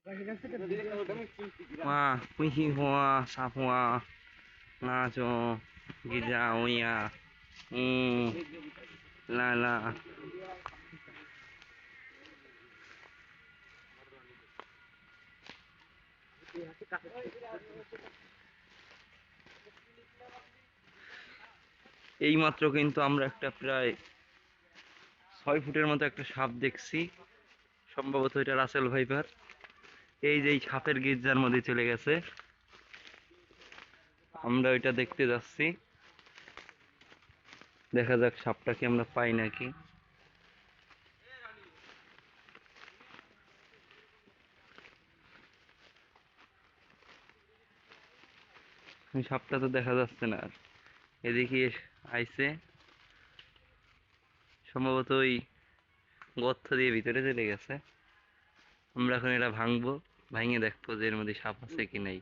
哇，欢喜花、沙花、那种吉祥物呀，来了。এইমাত্র কিন্তু আমরা একটা প্রায় 6 ফুটের মতো একটা সাপ দেখছি, সম্ভবত এটা রাসেল ভাইপার। এই যে এই সাপের গির্জার মধ্যে চলে গেছে, আমরা ওইটা দেখতে যাচ্ছি। দেখা যাক সাপটাকে আমরা পাই নাকি। সাপটা তো দেখা যাচ্ছে না আর। এদিকে আইছে, সম্ভবত ওই গর্ত দিয়ে ভিতরে চলে গেছে। আমরা এখন এটা ভাঙবো, ভাঙে দেখবো যে এর মধ্যে সাপ আছে কি নাই।